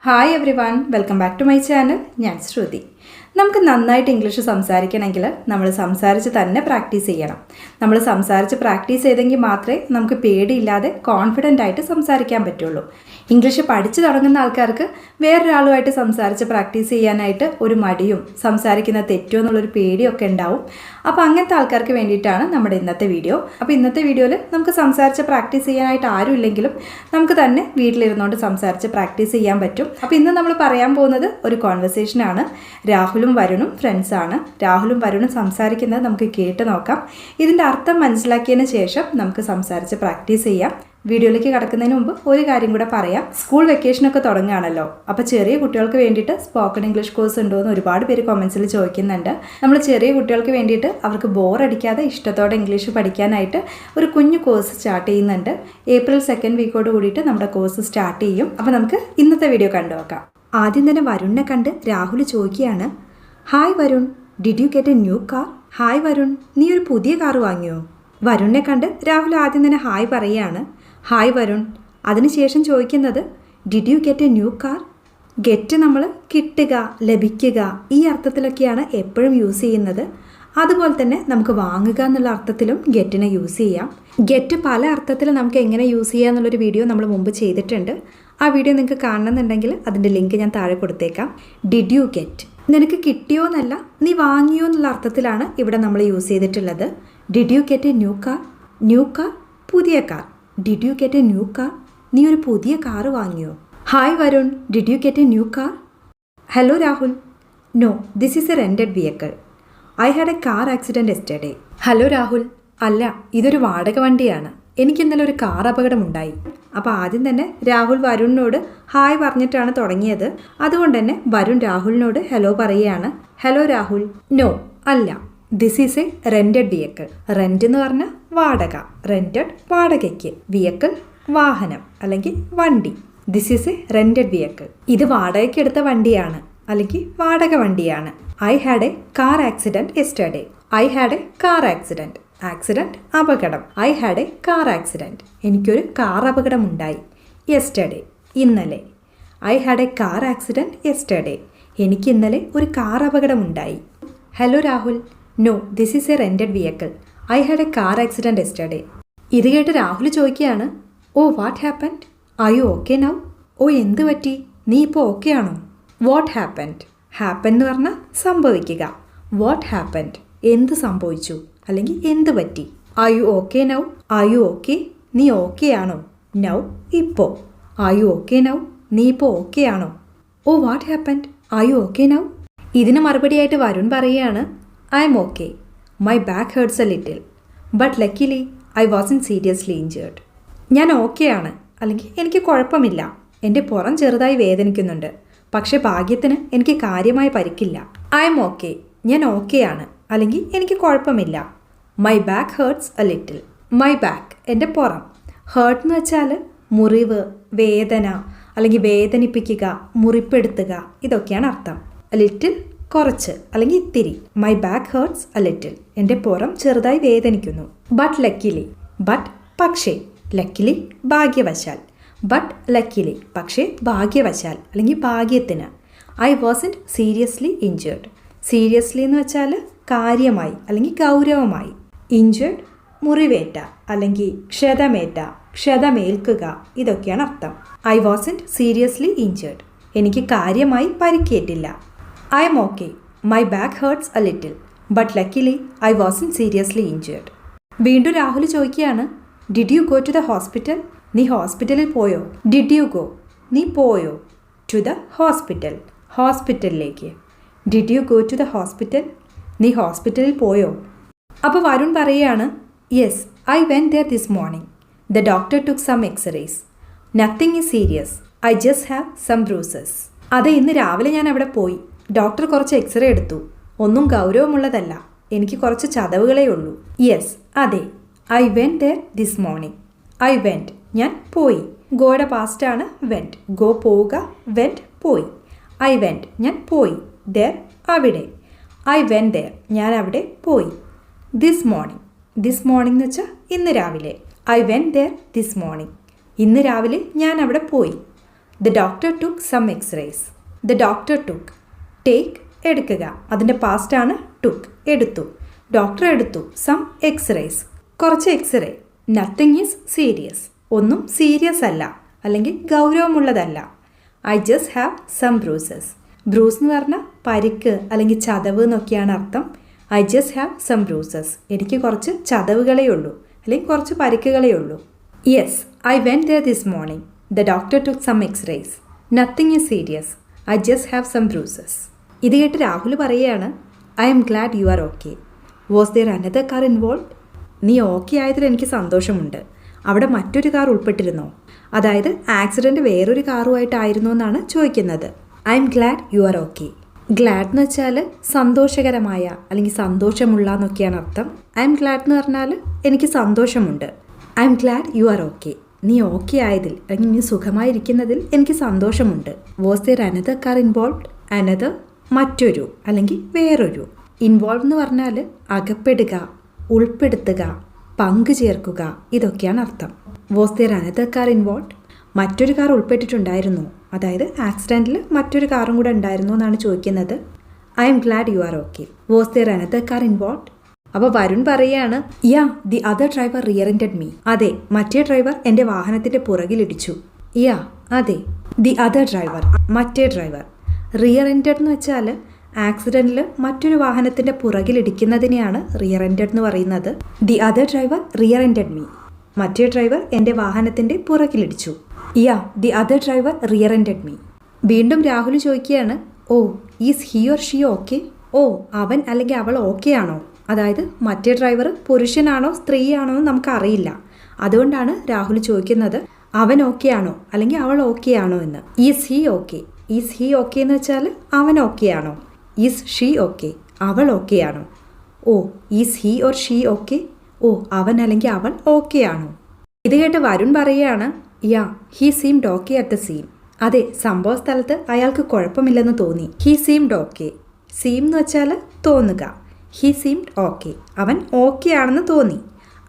Hi everyone, welcome back to my channel. ഞാൻ ശ്രുതി. നമുക്ക് നന്നായിട്ട് ഇംഗ്ലീഷ് സംസാരിക്കണമെങ്കിൽ നമ്മൾ സംസാരിച്ച് തന്നെ പ്രാക്ടീസ് ചെയ്യണം. നമ്മൾ സംസാരിച്ച് പ്രാക്ടീസ് ചെയ്തെങ്കിൽ മാത്രമേ നമുക്ക് പേടിയില്ലാതെ കോൺഫിഡൻ്റ് ആയിട്ട് സംസാരിക്കാൻ പറ്റുള്ളൂ. ഇംഗ്ലീഷ് പഠിച്ചു തുടങ്ങുന്ന ആൾക്കാർക്ക് വേറൊരാളുമായിട്ട് സംസാരിച്ച് പ്രാക്ടീസ് ചെയ്യാനായിട്ട് ഒരു മടിയും സംസാരിക്കുന്ന തെറ്റോ എന്നുള്ളൊരു പേടിയൊക്കെ ഉണ്ടാവും. അപ്പോൾ അങ്ങനത്തെ ആൾക്കാർക്ക് വേണ്ടിയിട്ടാണ് നമ്മുടെ ഇന്നത്തെ വീഡിയോ. അപ്പോൾ ഇന്നത്തെ വീഡിയോയിൽ നമുക്ക് സംസാരിച്ച് പ്രാക്ടീസ് ചെയ്യാനായിട്ട് ആരും ഇല്ലെങ്കിലും നമുക്ക് തന്നെ വീട്ടിലിരുന്നുകൊണ്ട് സംസാരിച്ച് പ്രാക്ടീസ് ചെയ്യാൻ പറ്റും. അപ്പോൾ ഇന്ന് നമ്മൾ പറയാൻ പോകുന്നത് ഒരു കോൺവെർസേഷനാണ്. രാഹുലും വരുണും ഫ്രണ്ട്സാണ്. രാഹുലും വരുണും സംസാരിക്കുന്നത് നമുക്ക് കേട്ട് നോക്കാം. ഇതിൻ്റെ അർത്ഥം മനസ്സിലാക്കിയതിന് ശേഷം നമുക്ക് സംസാരിച്ച് പ്രാക്ടീസ് ചെയ്യാം. വീഡിയോയിലേക്ക് കടക്കുന്നതിന് മുമ്പ് ഒരു കാര്യം കൂടെ പറയാം. സ്കൂൾ വെക്കേഷനൊക്കെ തുടങ്ങുകയാണല്ലോ. അപ്പോൾ ചെറിയ കുട്ടികൾക്ക് വേണ്ടിയിട്ട് സ്പോക്കൺ ഇംഗ്ലീഷ് കോഴ്സ് ഉണ്ടോ എന്ന് ഒരുപാട് പേര് കമൻസിൽ ചോദിക്കുന്നുണ്ട്. നമ്മൾ ചെറിയ കുട്ടികൾക്ക് വേണ്ടിയിട്ട് അവർക്ക് ബോറടിക്കാതെ ഇഷ്ടത്തോടെ ഇംഗ്ലീഷ് പഠിക്കാനായിട്ട് ഒരു കുഞ്ഞു കോഴ്സ് സ്റ്റാർട്ട് ചെയ്യുന്നുണ്ട്. ഏപ്രിൽ 2nd വീക്കോട് കൂടിയിട്ട് നമ്മുടെ കോഴ്സ് സ്റ്റാർട്ട് ചെയ്യും. അപ്പോൾ നമുക്ക് ഇന്നത്തെ വീഡിയോ കണ്ടു നോക്കാം. ആദ്യം തന്നെ വരുണിനെ കണ്ട് രാഹുൽ ചോദിക്കുകയാണ്, hi Varun, did you get a new car? Hi Varun, നീ ഒരു പുതിയ കാർ വാങ്ങിയോ? വരുണിനെ കണ്ട് രാഹുൽ ആദ്യം തന്നെ ഹായ് പറയുകയാണ്. ഹായ് വരുൺ. അതിനുശേഷം ചോദിക്കുന്നത്, did you get a new car? Get നമ്മൾ കിട്ടുക, ലഭിക്കുക ഈ അർത്ഥത്തിലൊക്കെയാണ് എപ്പോഴും യൂസ് ചെയ്യുന്നത്. അതുപോലെ തന്നെ നമുക്ക് വാങ്ങുക എന്നുള്ള അർത്ഥത്തിലും ഗെറ്റിനെ യൂസ് ചെയ്യാം. ഗെറ്റ് പല അർത്ഥത്തിൽ നമുക്ക് എങ്ങനെ യൂസ് ചെയ്യുക എന്നുള്ളൊരു വീഡിയോ നമ്മൾ മുമ്പ് ചെയ്തിട്ടുണ്ട്. ആ വീഡിയോ നിങ്ങൾക്ക് കാണണമെന്നുണ്ടെങ്കിൽ അതിൻ്റെ ലിങ്ക് ഞാൻ താഴെ കൊടുത്തേക്കാം. ഡിഡ് യു ഗെറ്റ്, നിനക്ക് കിട്ടിയോ എന്നല്ല, നീ വാങ്ങിയോ എന്നുള്ള അർത്ഥത്തിലാണ് ഇവിടെ നമ്മൾ യൂസ് ചെയ്തിട്ടുള്ളത്. Did you get a new car? New car, പുതിയ car. Did you get a new car? നീ ഒരു പുതിയ കാർ വാങ്ങിയോ? Hi Varun, did you get a new car? Hello Rahul, no, this is a rented vehicle. I had a car accident yesterday. Hello Rahul, അല്ല, ഇതൊരു വാടക വണ്ടിയാണ്. എനിക്ക് ഇന്നലെ ഒരു കാർ അപകടമുണ്ടായി. അപ്പോൾ ആദ്യം തന്നെ രാഹുൽ വരുണിനോട് ഹായ് പറഞ്ഞിട്ടാണ് തുടങ്ങിയത്. അതുകൊണ്ട് തന്നെ വരുൺ രാഹുലിനോട് ഹലോ പറയുകയാണ്. ഹലോ രാഹുൽ, നോ, അല്ല, this is a rented vehicle. Rent എന്ന് പറഞ്ഞാൽ വാടക, റെൻറ്റഡ് വാടകയ്ക്ക്, വെഹിക്കിൾ വാഹനം അല്ലെങ്കിൽ വണ്ടി. This is a rented vehicle. ഇത് വാടകയ്ക്ക് എടുത്ത വണ്ടിയാണ് അല്ലെങ്കിൽ വാടക വണ്ടിയാണ്. I had a car accident yesterday. I had a car accident. Accident അപകടം. I had a car accident. എനിക്കൊരു കാർ അപകടമുണ്ടായി. യെസ്റ്റർഡേ, ഇന്നലെ. I had a car accident yesterday. എനിക്ക് ഇന്നലെ ഒരു കാർ അപകടമുണ്ടായി. Hello Rahul, no, this is a rented vehicle. I had a car accident yesterday. ഇത് കേട്ട് രാഹുൽ ചോദിക്കുകയാണ്, oh what happened? Are you okay now? ഓ എന്ത് പറ്റി? നീ ഇപ്പോൾ ഓക്കെ ആണോ? What happened? ഹാപ്പൻ എന്ന് പറഞ്ഞാൽ സംഭവിക്കുക. വാട്ട് ഹാപ്പൻഡ്, എന്ത് സംഭവിച്ചു അല്ലെങ്കിൽ എന്ത് പറ്റി? Are you okay now? Are you okay? നീ ഓക്കെ ആണോ? നൗ, ഇപ്പോൾ. Are you okay now? നീ ഇപ്പോൾ ഓക്കെ ആണോ? Oh what happened? Are you okay now? ഇതിന് മറുപടിയായിട്ട് വരുൺ പറയുകയാണ്, I M okay. My back hurts a little but luckily I wasn't seriously injured. ഞാൻ ഓക്കെയാണ് അല്ലെങ്കിൽ എനിക്ക് കുഴപ്പമില്ല. എൻ്റെ പുറം ചെറുതായി വേദനിക്കുന്നുണ്ട്. പക്ഷേ ഭാഗ്യത്തിന് എനിക്ക് കാര്യമായ പരിക്കില്ല. ഐ എം ഓക്കെ, ഞാൻ ഓക്കെയാണ് അല്ലെങ്കിൽ എനിക്ക് കുഴപ്പമില്ല. My back hurts a little. My back, എൻ്റെ പുറം. ഹേർട്ട് എന്ന് വെച്ചാൽ മുറിവ്, വേദന അല്ലെങ്കിൽ വേദനിപ്പിക്കുക, മുറിപ്പെടുത്തുക, ഇതൊക്കെയാണ് അർത്ഥം. എ ലിറ്റിൽ, കുറച്ച് അല്ലെങ്കിൽ ഇത്തിരി. My back hurts a little, എൻ്റെ പുറം ചെറുതായി വേദനിക്കുന്നു. ബട്ട് ലക്കിലി, ബട്ട് പക്ഷേ, ലക്കിലി ഭാഗ്യവശാൽ. ബട്ട് ലക്കിലി, പക്ഷേ ഭാഗ്യവശാൽ അല്ലെങ്കിൽ ഭാഗ്യത്തിന്. I wasn't seriously injured. Seriously എന്ന് വെച്ചാൽ കാര്യമായി അല്ലെങ്കിൽ ഗൗരവമായി. ഇഞ്ചേർഡ്, മുറിവേറ്റ അല്ലെങ്കിൽ ക്ഷതമേറ്റ, ക്ഷതമേൽക്കുക, ഇതൊക്കെയാണ് അർത്ഥം. ഐ വാസൻറ്റ് സീരിയസ്ലി ഇഞ്ചേർഡ്, എനിക്ക് കാര്യമായി പരിക്കേറ്റില്ല. I M okay. My back hurts a little but luckily I wasn't seriously injured. വീണ്ടും രാഹുൽ ചോദിക്കുകയാണ്, did you go to the hospital? നീ ഹോസ്പിറ്റലിൽ പോയോ? ഡിഡ് യു ഗോ, നീ പോയോ? ടു ദ ഹോസ്പിറ്റൽ, ഹോസ്പിറ്റലിലേക്ക്. Did you go to the hospital? നീ ഹോസ്പിറ്റലിൽ പോയോ? അപ്പോൾ വരുൺ പറയുകയാണ്, yes, I went there this morning. The doctor took some x-rays. Nothing is serious. I just have some ബ്രൂസസ്. അതെ, ഇന്ന് രാവിലെ ഞാൻ അവിടെ പോയി. ഡോക്ടർ കുറച്ച് എക്സ്റേ എടുത്തു. ഒന്നും ഗൗരവമുള്ളതല്ല, എനിക്ക് കുറച്ച് ചതവുകളേ ഉള്ളൂ. യെസ്, അതെ. I went there this morning. I went, ഞാൻ പോയി. ഗോയുടെ പാസ്റ്റാണ് വെൻറ്റ്. ഗോ പോവുക, വെൻറ്റ് പോയി. ഐ വെൻറ്റ്, ഞാൻ പോയി. ദെയർ, അവിടെ. ഐ വെൻറ്റ് ദെയർ, ഞാൻ അവിടെ പോയി. This morning. ദിസ് മോർണിംഗ് എന്ന് വെച്ചാൽ ഇന്ന് രാവിലെ. I went there this morning. ഇന്ന് രാവിലെ ഞാൻ അവിടെ പോയി. The doctor took some x-rays. The doctor took. Take എടുക്കുക, അതിൻ്റെ പാസ്റ്റാണ് ടുക്ക്, എടുത്തു. ഡോക്ടർ എടുത്തു സം എക്സ്റേസ്, കുറച്ച് എക്സ്റേ. നത്തിങ് ഈസ് സീരിയസ്, ഒന്നും സീരിയസ് അല്ല അല്ലെങ്കിൽ ഗൗരവമുള്ളതല്ല. I just have some bruises. Bruise എന്ന് പറഞ്ഞാൽ പരിക്ക് അല്ലെങ്കിൽ ചതവ് എന്നൊക്കെയാണ് അർത്ഥം. I just have some bruises, എനിക്ക് കുറച്ച് ചതവുകളേ ഉള്ളൂ അല്ലെങ്കിൽ കുറച്ച് പരിക്കുകളേ ഉള്ളൂ. Yes, I went there this morning. The doctor took some x-rays. Nothing is serious. I just have some bruises. ഇത് കേട്ട് രാഹുൽ പറയുകയാണ്, I M glad you are okay. Was there another car involve? നീ ഓക്കെ ആയതിൽ എനിക്ക് സന്തോഷമുണ്ട്. അവിടെ മറ്റൊരു car ഉൾപ്പെട്ടിരുന്നോ? അതായത് ആക്സിഡൻറ്റ് വേറൊരു കാറുമായിട്ടായിരുന്നു എന്നാണ് ചോദിക്കുന്നത്. I M glad you are okay. GLAAD എന്ന് വെച്ചാൽ സന്തോഷകരമായ അല്ലെങ്കിൽ സന്തോഷമുള്ള എന്നൊക്കെയാണ് അർത്ഥം. ഐ എം ഗ്ലാഡ് എന്ന് പറഞ്ഞാൽ എനിക്ക് സന്തോഷമുണ്ട്. I M glad you are okay. നീ ഓക്കെ ആയതിൽ അല്ലെങ്കിൽ നീ സുഖമായിരിക്കുന്നതിൽ എനിക്ക് സന്തോഷമുണ്ട്. Was there another car involved? Another മറ്റൊരു അല്ലെങ്കിൽ വേറൊരു. ഇൻവോൾവ് എന്ന് പറഞ്ഞാൽ അകപ്പെടുക, ഉൾപ്പെടുത്തുക, പങ്കുചേർക്കുക, ഇതൊക്കെയാണ് അർത്ഥം. Was there another car involved? മറ്റൊരു കാർ ഉൾപ്പെട്ടിട്ടുണ്ടായിരുന്നോ? അതായത് ആക്സിഡൻറ്റിൽ മറ്റൊരു കാറും കൂടെ ഉണ്ടായിരുന്നോ എന്നാണ് ചോദിക്കുന്നത്. I M glad you are okay. Was there another car involved? അപ്പോൾ വരുൺ പറയുകയാണ്, yeah the other driver rear ended me. അതെ, മറ്റേ ഡ്രൈവർ എൻ്റെ വാഹനത്തിൻ്റെ പുറകിലിടിച്ചു. യാ അതെ, ദി അതർ ഡ്രൈവർ മറ്റേ ഡ്രൈവർ. റിയർ എൻഡഡ് എന്ന് വെച്ചാൽ ആക്സിഡൻറ്റിൽ മറ്റൊരു വാഹനത്തിൻ്റെ പുറകിലിടിക്കുന്നതിനെയാണ് റിയർ എൻഡഡ് എന്ന് പറയുന്നത്. The other driver rear ended me. മറ്റേ ഡ്രൈവർ എൻ്റെ വാഹനത്തിൻ്റെ പുറകിലിടിച്ചു. Yeah the other driver rear ended me. വീണ്ടും രാഹുൽ ചോദിക്കുകയാണ്, oh is he or she okay? ഓ അവൻ അല്ലെങ്കിൽ അവൾ ഓക്കെ ആണോ? അതായത് മറ്റേ ഡ്രൈവർ പുരുഷനാണോ സ്ത്രീയാണോ എന്ന് നമുക്കറിയില്ല. അതുകൊണ്ടാണ് രാഹുൽ ചോദിക്കുന്നത് അവൻ ഓക്കെ ആണോ അല്ലെങ്കിൽ അവൾ ഓക്കെ ആണോ എന്ന്. Is he okay. Is he okay എന്ന് വെച്ചാൽ അവൻ ഓക്കെ ആണോ. ഈസ് ഷീ ഓക്കെ, അവൾ ഓക്കെ ആണോ. Oh is he or she okay? ഓ അവൻ അല്ലെങ്കിൽ അവൾ ഓക്കെ ആണോ? ഇത് കേട്ട് വരുൺ പറയുകയാണ്, yeah he seemed okay at the scene. അതെ, സംഭവ സ്ഥലത്ത് അയാൾക്ക് കുഴപ്പമില്ലെന്ന് തോന്നി. He seemed okay. സീം എന്ന് വെച്ചാൽ തോന്നുക. ഹി സീംഡ് ഓക്കെ, അവൻ ഓക്കെ ആണെന്ന് തോന്നി.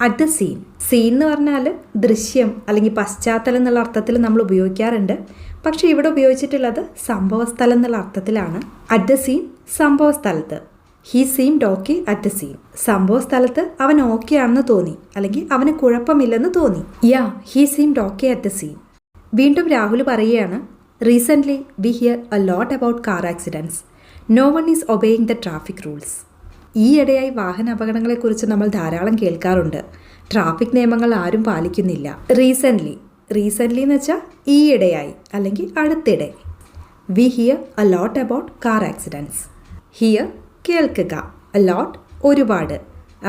At the scene. സീൻ എന്ന് പറഞ്ഞാൽ ദൃശ്യം അല്ലെങ്കിൽ പശ്ചാത്തലം എന്നുള്ള അർത്ഥത്തിൽ നമ്മൾ ഉപയോഗിക്കാറുണ്ട്. പക്ഷേ ഇവിടെ ഉപയോഗിച്ചിട്ടുള്ളത് സംഭവസ്ഥലം എന്നുള്ള അർത്ഥത്തിലാണ്. അറ്റ് ദ സീൻ, സംഭവ സ്ഥലത്ത്. He seemed okay at the scene. സംഭവ സ്ഥലത്ത് അവൻ ഓക്കെ ആണെന്ന് തോന്നി അല്ലെങ്കിൽ അവന് കുഴപ്പമില്ലെന്ന് തോന്നി. Yeah he seemed okay at the scene. വീണ്ടും രാഹുൽ പറയുകയാണ്, recently we hear a lot about car accidents. No one is obeying the traffic rules. ഈയിടെയായി വാഹന അപകടങ്ങളെക്കുറിച്ച് നമ്മൾ ധാരാളം കേൾക്കാറുണ്ട്. ട്രാഫിക് നിയമങ്ങൾ ആരും പാലിക്കുന്നില്ല. റീസെൻ്റ്ലി എന്ന് വെച്ചാൽ ഈയിടെയായി അല്ലെങ്കിൽ അടുത്തിടെ. We hear a lot about car accidents. Hear കേൾക്കുക, എ ലോട്ട് ഒരുപാട്,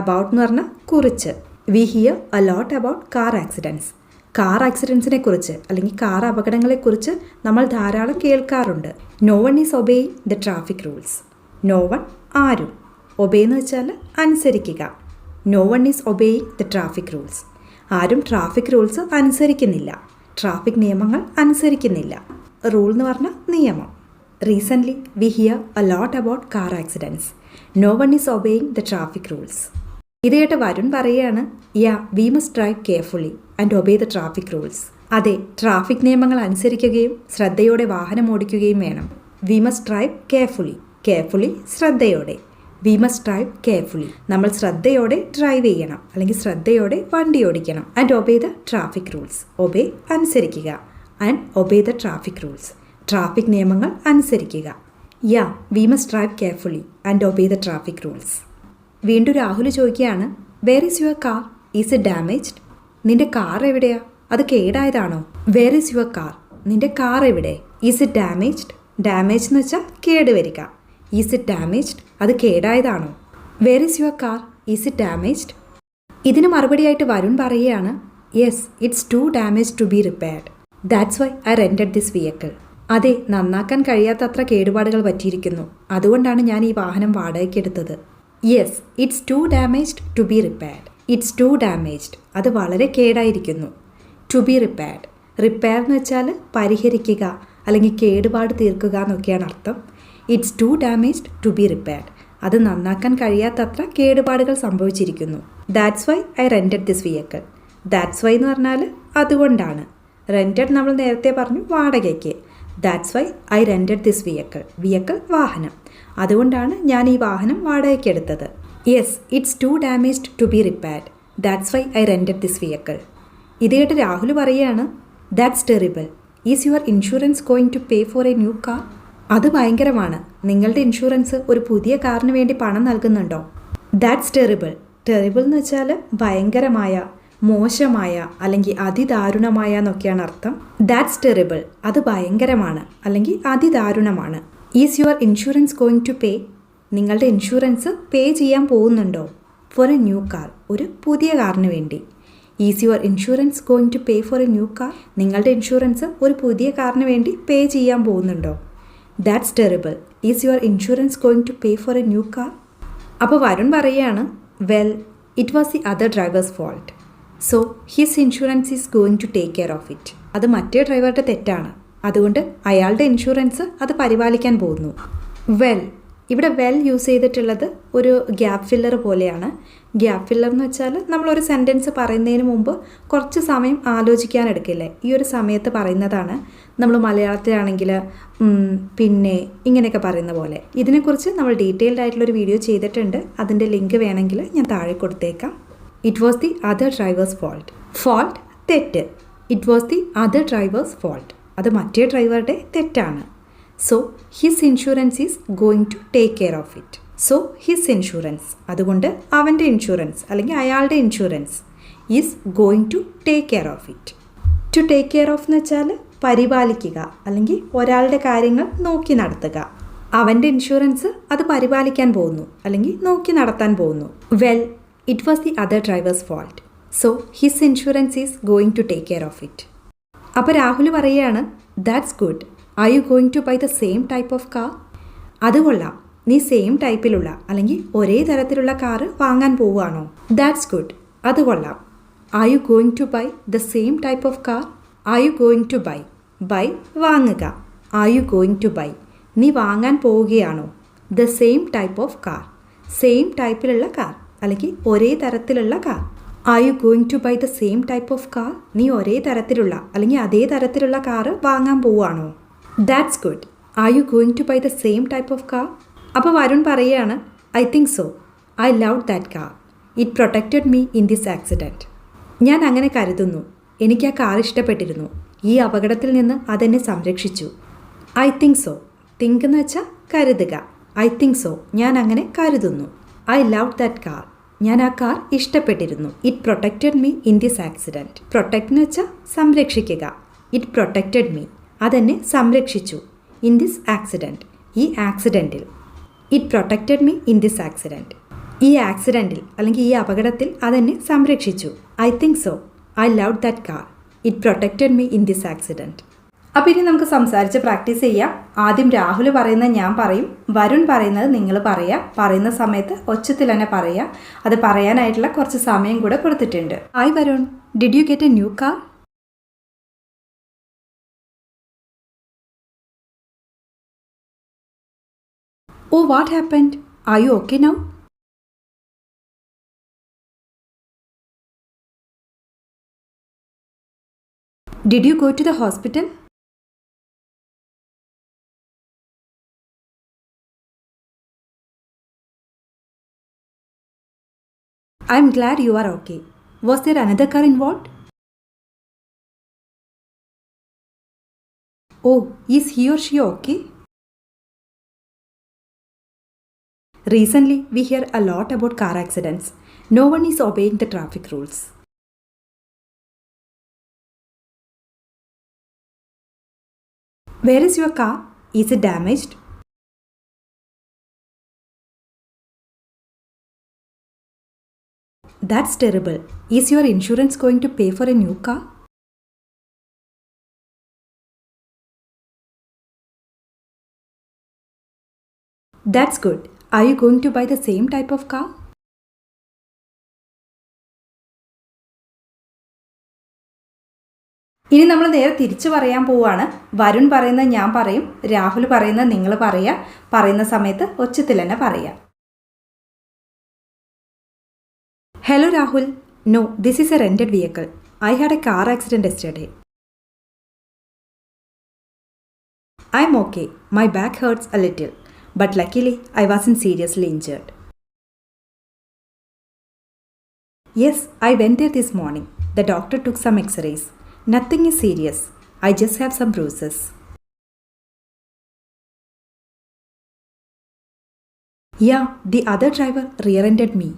അബൌട്ട് എന്ന് പറഞ്ഞാൽ കുറിച്ച്. We hear a lot about car accidents. Car ആക്സിഡൻസിനെ കുറിച്ച് അല്ലെങ്കിൽ കാർ അപകടങ്ങളെക്കുറിച്ച് നമ്മൾ ധാരാളം കേൾക്കാറുണ്ട്. No one is obeying the traffic rules. No one ആരും. ഒബേ എന്ന് വെച്ചാൽ അനുസരിക്കുക. No one is obeying the traffic rules. ആരും ട്രാഫിക് റൂൾസ് അനുസരിക്കുന്നില്ല, ട്രാഫിക് നിയമങ്ങൾ അനുസരിക്കുന്നില്ല. റൂൾ എന്ന് പറഞ്ഞാൽ നിയമം. Recently we hear a lot about car accidents. No one is obeying the traffic rules. ഇത് കേട്ട് വരുൺ പറയുകയാണ്, yeah we must drive carefully and obey the traffic rules. അതെ, ട്രാഫിക് നിയമങ്ങൾ അനുസരിക്കുകയും ശ്രദ്ധയോടെ വാഹനം ഓടിക്കുകയും വേണം. We must drive carefully. Carefully ശ്രദ്ധയോടെ. We must drive carefully. നമ്മൾ ശ്രദ്ധയോടെ ഡ്രൈവ് ചെയ്യണം അല്ലെങ്കിൽ ശ്രദ്ധയോടെ വണ്ടി ഓടിക്കണം. And obey the traffic rules. Obey അനുസരിക്കുക. And obey the traffic rules. Traffic നിയമങ്ങൾ അനുസരിക്കുക. Yeah we must drive carefully and obey the traffic rules. വീണ്ടും രാഹുൽ ചോദിക്കുകയാണ്, where is your car? Is it damaged? നിന്റെ കാർ എവിടെയാ? അത് കേടായതാണോ? Where is your car? നിന്റെ കാർ എവിടെ? Is it damaged? ഡാമേജ് എന്ന് വെച്ചാൽ കേടുവരിക. Is it damaged? അത് കേടായതാണോ? Where is your car? Is it damaged? ഇതിന് മറുപടിയായിട്ട് വരുൺ പറയുകയാണ്, yes it's too damage to be repaired. That's why I rented this vehicle. അതെ, നന്നാക്കാൻ കഴിയാത്തത്ര കേടുപാടുകൾ പറ്റിയിരിക്കുന്നു. അതുകൊണ്ടാണ് ഞാൻ ഈ വാഹനം വാടകയ്ക്കെടുത്തത്. Yes it's too damaged to be repaired. It's too damaged, അത് വളരെ കേടായിരിക്കുന്നു. To be repaired. റിപ്പയർ എന്ന് വെച്ചാൽ പരിഹരിക്കുക അല്ലെങ്കിൽ കേടുപാട് തീർക്കുക എന്നൊക്കെയാണ് അർത്ഥം. It's too damaged to be repaired, അത് നന്നാക്കാൻ കഴിയാത്തത്ര കേടുപാടുകൾ സംഭവിച്ചിരിക്കുന്നു. That's why I rented this vehicle. That's why എന്ന് പറഞ്ഞാൽ അതുകൊണ്ടാണ്. റെൻറ്റഡ് നമ്മൾ നേരത്തെ പറഞ്ഞു വാടകയ്ക്ക്. That's why I rented this vehicle വാഹനം. അതുകൊണ്ടാണ് ഞാൻ ഈ വാഹനം വാടകയ്ക്ക് എടുത്തത്. Yes, it's too damaged to be repaired. That's why I rented this vehicle. ഇത് കേട്ട് രാഹുൽ പറയുകയാണ്, that's terrible. Is your insurance going to pay for a new car? അത് ഭയങ്കരമാണ്. നിങ്ങളുടെ ഇൻഷുറൻസ് ഒരു പുതിയ കാറിന് വേണ്ടി പണം നൽകുന്നുണ്ടോ? That's terrible. ടെറിബിൾ എന്ന് വെച്ചാൽ ഭയങ്കരമായ, മോശമായ അല്ലെങ്കിൽ അതിദാരുണമായ എന്നൊക്കെയാണ് അർത്ഥം. That's terrible. അത് ഭയങ്കരമാണ് അല്ലെങ്കിൽ അതിദാരുണമാണ്. Is your insurance going to pay? നിങ്ങളുടെ ഇൻഷുറൻസ് പേ ചെയ്യാൻ പോകുന്നുണ്ടോ? For a new car. ഒരു പുതിയ കാറിന് വേണ്ടി. Is your insurance going to pay for a new car? നിങ്ങളുടെ ഇൻഷുറൻസ് ഒരു പുതിയ കാറിന് വേണ്ടി പേ ചെയ്യാൻ പോകുന്നുണ്ടോ? That's terrible. Is your insurance going to pay for a new car? അപ്പോൾ വരുൺ പറയുകയാണ്, well, it was the other driver's fault. So his insurance is going to take care of it. അത് മറ്റേ ഡ്രൈവറുടെ തെറ്റാണ്. അതുകൊണ്ട് അയാളുടെ ഇൻഷുറൻസ് അത് പരിപാലിക്കാൻ പോകുന്നു. വെൽ, ഇവിടെ വെൽ യൂസ് ചെയ്തിട്ടുള്ളത് ഒരു ഗ്യാപ്പ് ഫില്ലർ പോലെയാണ്. ഗ്യാപ്പ് ഫില്ലർ എന്ന് വെച്ചാൽ നമ്മളൊരു സെൻറ്റൻസ് പറയുന്നതിന് മുമ്പ് കുറച്ച് സമയം ആലോചിക്കാൻ എടുക്കില്ലേ, ഈ ഒരു സമയത്ത് പറയുന്നതാണ്. നമ്മൾ മലയാളത്തിലാണെങ്കിൽ പിന്നെ ഇങ്ങനെയൊക്കെ പറയുന്ന പോലെ. ഇതിനെക്കുറിച്ച് നമ്മൾ ഡീറ്റെയിൽഡ് ആയിട്ടുള്ളൊരു വീഡിയോ ചെയ്തിട്ടുണ്ട്. അതിൻ്റെ ലിങ്ക് വേണമെങ്കിൽ ഞാൻ താഴെ കൊടുത്തേക്കാം. It was the other driver's fault. Fault, തെറ്റ്. It was the other driver's fault. അത് മറ്റേ ഡ്രൈവറുടെ തെറ്റാണ്. So his insurance is going to take care of it. So his insurance, അതുകൊണ്ട് അവൻ്റെ ഇൻഷുറൻസ് അല്ലെങ്കിൽ അയാളുടെ insurance is going to take care of it. To take care of എന്ന് വെച്ചാൽ പരിപാലിക്കുക അല്ലെങ്കിൽ ഒരാളുടെ കാര്യങ്ങൾ നോക്കി നടത്തുക. അവൻ്റെ ഇൻഷുറൻസ് അത് പരിപാലിക്കാൻ പോകുന്നു അല്ലെങ്കിൽ നോക്കി നടത്താൻ പോകുന്നു. Well, it was the other driver's fault. So his insurance is going to take care of it. അപ്പോൾ രാഹുൽ പറയുകയാണ്, that's good. Are you going to buy the same type of car? അത് കൊള്ളാം. നീ സെയിം ടൈപ്പിലുള്ള അല്ലെങ്കിൽ ഒരേ തരത്തിലുള്ള കാറ് വാങ്ങാൻ പോവുകയാണോ? That's good. അത് കൊള്ളാം. Are you going to buy the same type of car? Are you going to buy? Buy, വാങ്ങുക. Are you going to buy? നീ വാങ്ങാൻ പോവുകയാണോ? The same type of car. Same ടൈപ്പിലുള്ള കാർ അല്ലെങ്കിൽ ഒരേ തരത്തിലുള്ള car. Are you going to buy the same type of car? നീ ഒരേ തരത്തിലുള്ള അല്ലെങ്കിൽ അതേ തരത്തിലുള്ള കാറ് വാങ്ങാൻ പോവുകയാണോ? That's good. Are you going to buy the same type of car? അപ്പോൾ വരുൺ പറയുകയാണ്, I think so. I love that car. It protected me in this accident. ഞാൻ അങ്ങനെ കരുതുന്നു. എനിക്ക് ആ കാർ ഇഷ്ടപ്പെട്ടിരുന്നു. ഈ അപകടത്തിൽ നിന്ന് അതെന്നെ സംരക്ഷിച്ചു. I think so. തിങ്ക് എന്ന് വെച്ചാൽ കരുതുക. I think so. ഞാൻ അങ്ങനെ കരുതുന്നു. I love that car. ഞാൻ ആ കാർ ഇഷ്ടപ്പെട്ടിരുന്നു. It protected me in this accident. Protect എന്ന് വെച്ചാൽ സംരക്ഷിക്കുക. It protected me. അതെന്നെ സംരക്ഷിച്ചു. In this accident. ഈ ആക്സിഡൻറ്റിൽ. It protected me in this accident. ഈ ആക്സിഡൻറ്റിൽ അല്ലെങ്കിൽ ഈ അപകടത്തിൽ അതെന്നെ സംരക്ഷിച്ചു. I think so. I love that car. It protected me in this accident. അപ്പോൾ ഇനി നമുക്ക് സംസാരിച്ച് പ്രാക്ടീസ് ചെയ്യാം. ആദ്യം രാഹുൽ പറയുന്നത് ഞാൻ പറയും, വരുൺ പറയുന്നത് നിങ്ങൾ പറയുക. പറയുന്ന സമയത്ത് ഒച്ചത്തിൽ തന്നെ പറയുക. അത് പറയാനായിട്ടുള്ള കുറച്ച് സമയം കൂടെ കൊടുത്തിട്ടുണ്ട്. Hi Varun, did you get a new car? Oh, what happened? Are you okay now? Did you go to the hospital? I'm glad you are okay. Was there another car involved? Oh, is he or she okay? Recently, we hear a lot about car accidents. No one is obeying the traffic rules. Where is your car? Is it damaged? That's terrible. Is your insurance going to pay for a new car? That's good. Are you going to buy the same type of car? ഇനി നമ്മൾ നേരെ തിരിച്ചു പറയാൻ പോവുകയാണ്. വരുൺ പറയുന്നത് ഞാൻ പറയും, രാഹുൽ പറയുന്നത് നിങ്ങൾ പറയുക. പറയുന്ന സമയത്ത് ഒച്ചത്തിൽ തന്നെ പറയുക. Hello Rahul. No, this is a rented vehicle. I had a car accident yesterday. I'm okay. My back hurts a little, but luckily I wasn't seriously injured. Yes, I went there this morning. The doctor took some x-rays. Nothing is serious. I just have some bruises. Yeah, the other driver rear-ended me.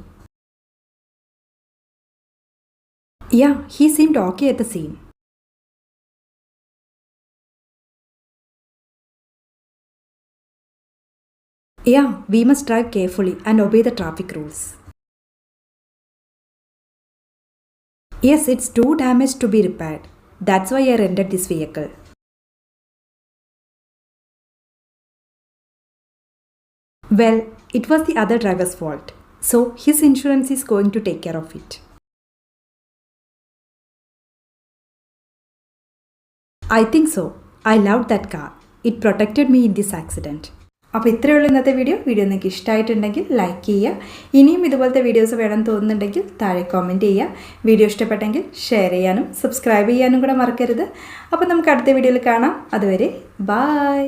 Yeah, he seemed okay at the scene. Yeah, we must drive carefully and obey the traffic rules. Yes, it's too damaged to be repaired. That's why I rented this vehicle. Well, it was the other driver's fault. So his insurance is going to take care of it. I think so. I loved that car. It protected me in this accident. അപ്പോൾ ഇത്രയേ ഉള്ളൂ ഇന്നത്തെ video നിങ്ങൾക്ക് ഇഷ്ടമായിട്ടുണ്ടെങ്കിൽ like ചെയ്യുക. ഇനിയും ഇതുപോലത്തെ videos വേണം തോന്നുന്നുണ്ടെങ്കിൽ താഴെ കമൻറ്റ് ചെയ്യുക. വീഡിയോ ഇഷ്ടപ്പെട്ടെങ്കിൽ ഷെയർ ചെയ്യാനും സബ്സ്ക്രൈബ് ചെയ്യാനും കൂടെ മറക്കരുത്. അപ്പോൾ നമുക്ക് അടുത്ത വീഡിയോയിൽ കാണാം. അതുവരെ ബൈ.